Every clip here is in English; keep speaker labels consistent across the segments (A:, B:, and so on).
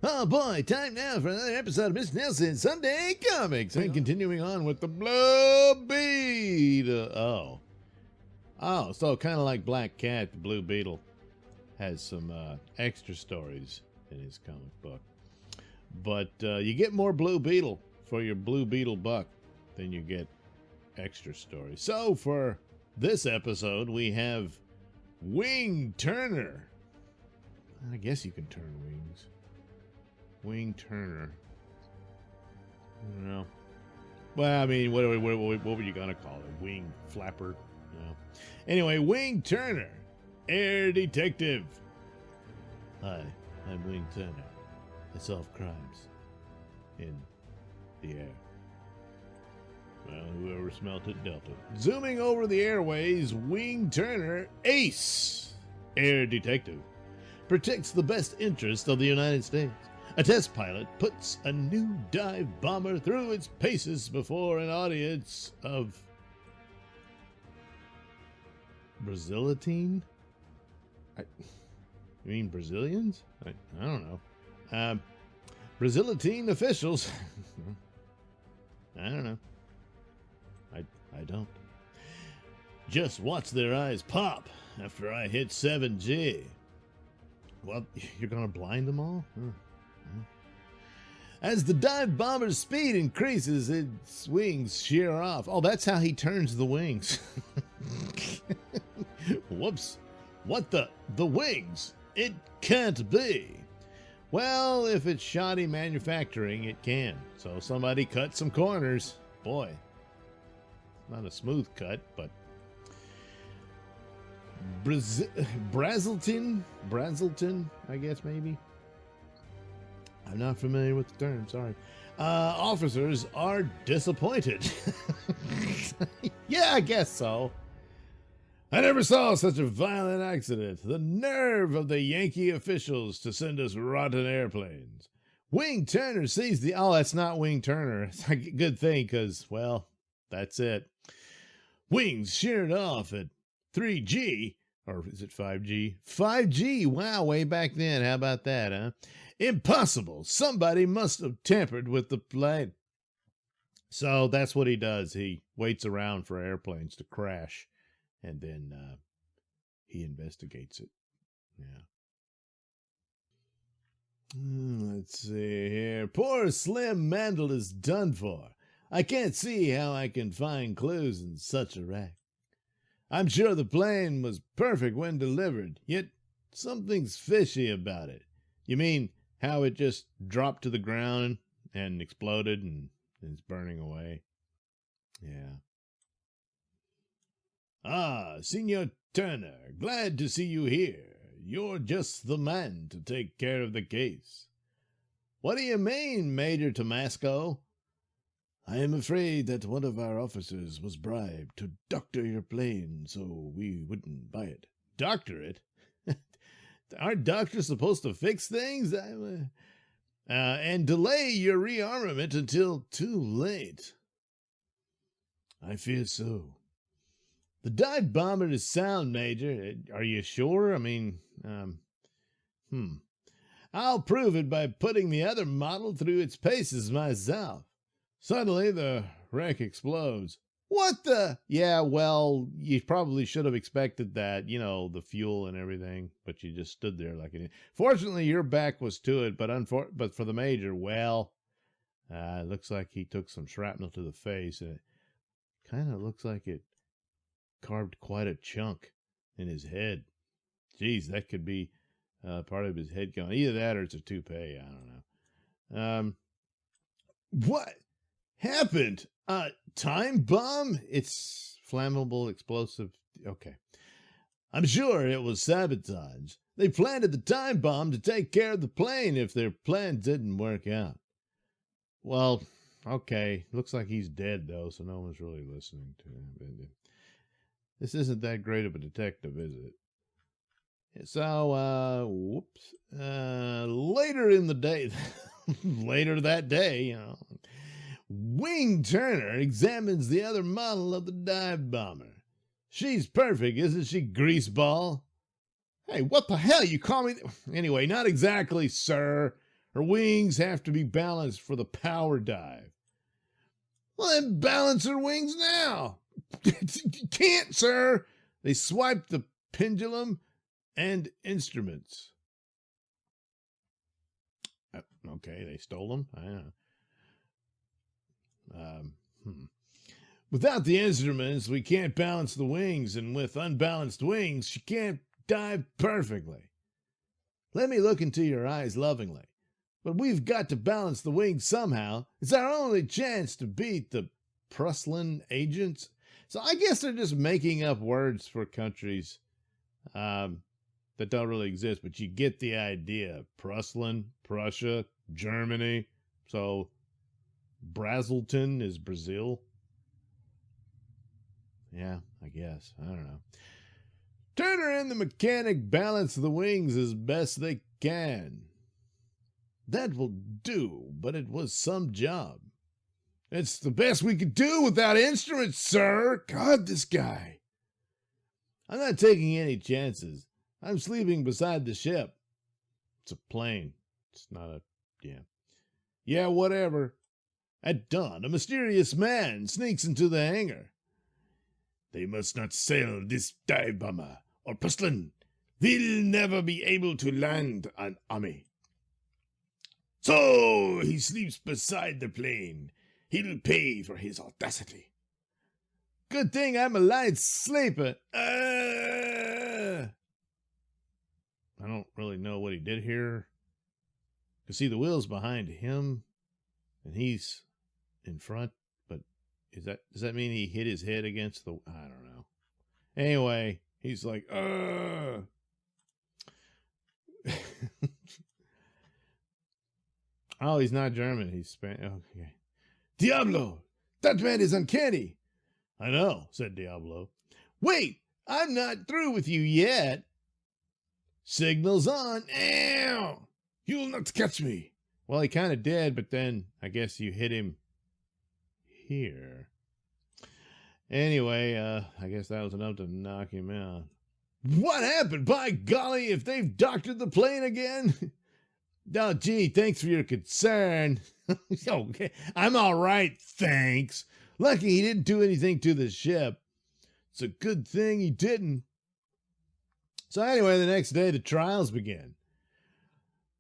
A: Oh boy, time now for another episode of Mr Nailsin Sunday Comics. And continuing on with the Blue Beetle. So kind of like Black Cat, the Blue Beetle has some extra stories in his comic book. But you get more Blue Beetle for your Blue Beetle buck than you get extra stories. So for this episode, we have Wing Turner. I guess you can turn wings. Wing Turner. I don't know. Well, I mean, what were you gonna call it? Wing flapper? No. Anyway, Wing Turner, air detective. Hi, I'm Wing Turner. I solve crimes in the air. Well, whoever smelt it dealt it. Zooming over the airways, Wing Turner, ace, air detective, protects the best interest of the United States. A test pilot puts a new dive bomber through its paces before an audience of Brazilian? You mean Brazilians? I don't know. Brazilian officials. I don't know. I don't. Just watch their eyes pop after I hit 7G. Well, you're gonna blind them all? As the dive bomber's speed increases, its wings shear off. Oh, that's how he turns the wings. Whoops. What the wings? It can't be. Well, if it's shoddy manufacturing, it can. So somebody cut some corners. Boy, not a smooth cut, but Brazilton, I guess maybe. I'm not familiar with the term, sorry. Officers are disappointed. Yeah, I guess so. I never saw such a violent accident. The nerve of the Yankee officials to send us rotten airplanes. Wing Turner sees the... Oh, that's not Wing Turner. It's a good thing, because, well, that's it. Wings sheared off at 3G. Or is it 5G? 5G. Wow, way back then. How about that, huh? Impossible. Somebody must have tampered with the plane. So that's what he does. He waits around for airplanes to crash, and then he investigates it. Yeah. Let's see here. Poor Slim Mandel is done for. I can't see how I can find clues in such a wreck. I'm sure the plane was perfect when delivered, yet something's fishy about it. You mean how it just dropped to the ground and exploded and is burning away? Yeah. Ah, Senor Turner, glad to see you here. You're just the man to take care of the case. What do you mean, Major Tomasco? I am afraid that one of our officers was bribed to doctor your plane so we wouldn't buy it. Doctor it? Aren't doctors supposed to fix things? And delay your rearmament until too late. I fear so. The dive bomber is sound, Major. Are you sure? I mean, I'll prove it by putting the other model through its paces myself. Suddenly, the wreck explodes. What the? Yeah, well, you probably should have expected that, you know, the fuel and everything, but you just stood there like it. Fortunately, your back was to it, but for the Major, well, it looks like he took some shrapnel to the face, and it kind of looks like it carved quite a chunk in his head. Geez, that could be part of his head gone. Either that or it's a toupee. I don't know. What happened? Time bomb? It's flammable, explosive. Okay. I'm sure it was sabotage. They planted the time bomb to take care of the plane if their plan didn't work out. Well, okay. Looks like he's dead, though, so no one's really listening to him. This isn't that great of a detective, is it? So, later in the day, later that day, you know, Wing Turner examines the other model of the dive bomber. She's perfect, isn't she, greaseball? Hey, what the hell? You call me... Anyway, not exactly, sir. Her wings have to be balanced for the power dive. Well, then balance her wings now. You can't, sir. They swiped the pendulum and instruments. Okay, they stole them. I don't know. Without the instruments, we can't balance the wings, and with unbalanced wings, she can't dive perfectly. Let me look into your eyes lovingly. But we've got to balance the wings somehow. It's our only chance to beat the Prussian agents. So I guess they're just making up words for countries that don't really exist, but you get the idea. Prussian, Prussia, Germany. So Brazelton is Brazil. Yeah, I guess. I don't know. Turner and the mechanic balance the wings as best they can. That will do, but it was some job. It's the best we could do without instruments, sir. God, this guy. I'm not taking any chances. I'm sleeping beside the ship. It's a plane. It's not a... Yeah, whatever. At dawn, a mysterious man sneaks into the hangar. They must not sail this dive bomber, or Prussian will never be able to land an army. So he sleeps beside the plane. He'll pay for his audacity. Good thing I'm a light sleeper. I don't really know what he did here. You see, the wheel's behind him, and he's in front. But does that mean he hit his head against the? I don't know. Anyway, he's like, Oh, he's not German. He's Spanish. Okay. Diablo! That man is uncanny. I know, said Diablo. Wait, I'm not through with you yet. Signal's on. Ow! You'll not catch me. Well, he kind of did, but then I guess you hit him here. Anyway, I guess that was enough to knock him out. What happened? By golly, if they've doctored the plane again? Oh, gee, thanks for your concern. Okay, I'm all right, thanks. Lucky he didn't do anything to the ship. It's a good thing he didn't. So anyway, the next day the trials begin.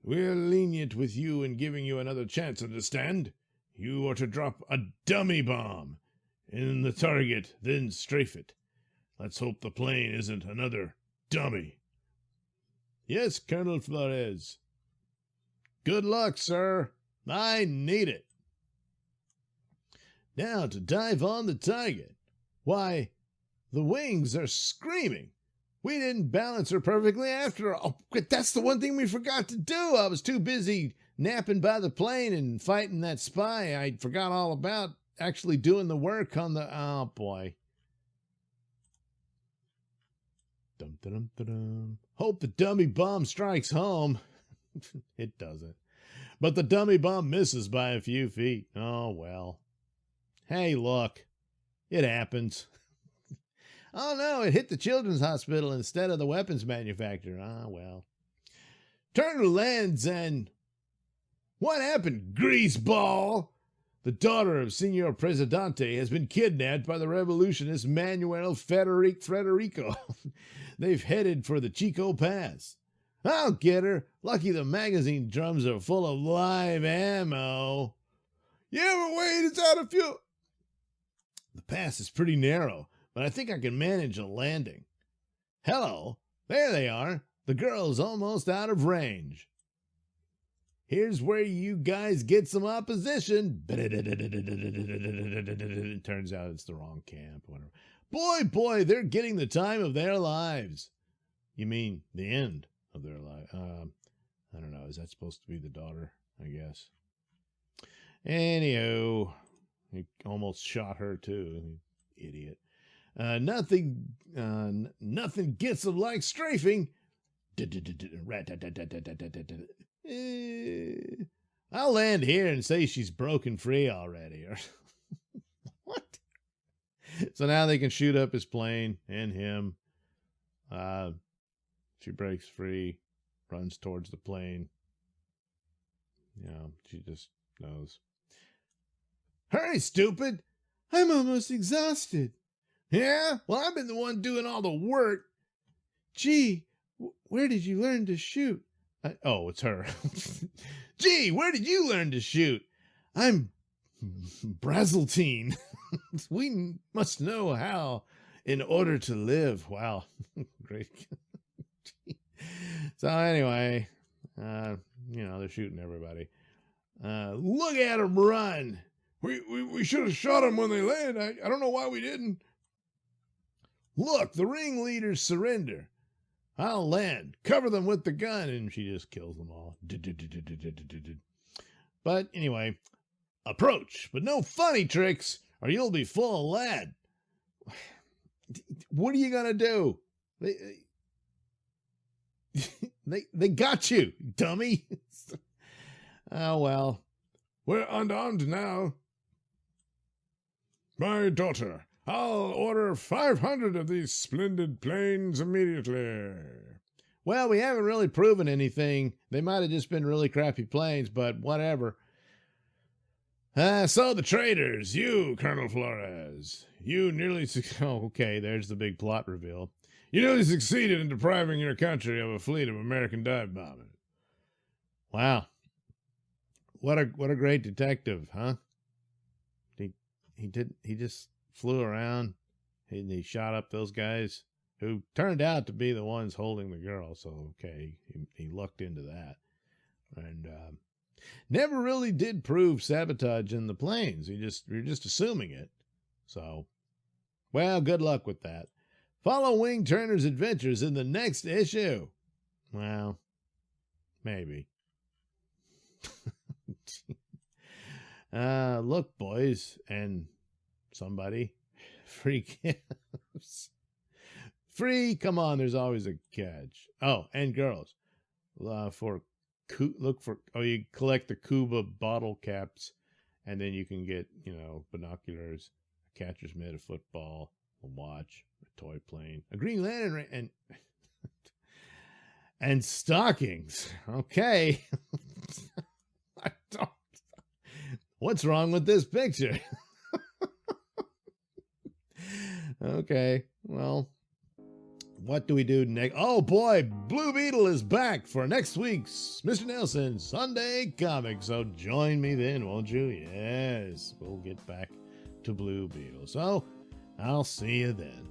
A: We're lenient with you in giving you another chance, understand? You are to drop a dummy bomb in the target, then strafe it. Let's hope the plane isn't another dummy. Yes, Colonel Flores. Good luck, sir. I need it. Now to dive on the target. Why, the wings are screaming. We didn't balance her perfectly after all. Oh, that's the one thing we forgot to do. I was too busy napping by the plane and fighting that spy. I forgot all about actually doing the work on the... Oh, boy. Dum, dum, dum, dum. Hope the dummy bomb strikes home. It doesn't. But the dummy bomb misses by a few feet. Oh, well. Hey, look. It happens. Oh, no, it hit the children's hospital instead of the weapons manufacturer. Ah, well. Turner lands and... What happened, greaseball? The daughter of Senor Presidente has been kidnapped by the revolutionist Manuel Federico. They've headed for the Chico Pass. I'll get her. Lucky the magazine drums are full of live ammo. Yeah, but wait, it's out of fuel. The pass is pretty narrow, but I think I can manage a landing. Hello, there they are. The girl's almost out of range. Here's where you guys get some opposition. It turns out it's the wrong camp. Whatever. Boy, they're getting the time of their lives. You mean the end of their life? I don't know. Is that supposed to be the daughter? I guess. Anyhow, he almost shot her too. Idiot. Nothing gets them like strafing. I'll land here and say she's broken free already. What? So now they can shoot up his plane and him. She breaks free, runs towards the plane. she just knows. Hurry, stupid! I'm almost exhausted. Yeah? Well, I've been the one doing all the work. Gee, where did you learn to shoot? Oh, it's her. Gee, where did you learn to shoot? I'm Brazeltine. We must know how in order to live. Wow. Great. So anyway, they're shooting everybody. Look at them run. We should have shot them when they landed. I don't know why we didn't. Look, the ringleaders surrender. I'll land. Cover them with the gun. And she just kills them all. But anyway, approach, but no funny tricks, or you'll be full of lead. What are you going to do? They got you, dummy. Oh, well. We're unarmed now. My daughter, I'll order 500 of these splendid planes immediately. Well, we haven't really proven anything. They might have just been really crappy planes, but whatever. So the traitors, you, Colonel Flores, you nearly... Oh, okay, there's the big plot reveal. You nearly succeeded in depriving your country of a fleet of American dive bombers. Wow. What a great detective, huh? He just flew around and he shot up those guys who turned out to be the ones holding the girl. So, okay, he lucked into that. And never really did prove sabotage in the planes. You're just assuming it. So, well, good luck with that. Follow Wing Turner's adventures in the next issue. Well, maybe. Look, boys, and somebody, free camps. Free, come on, there's always a catch. Oh, and girls, you collect the Cuba bottle caps, and then you can get, binoculars, a catcher's mitt, a football, a watch, a toy plane, a Green Lantern, and stockings. Okay. What's wrong with this picture? Okay, well, what do we do next? Oh boy, Blue Beetle is back for next week's Mr. Nailsin Sunday Comic. So join me then, won't you? Yes, we'll get back to Blue Beetle. So I'll see you then.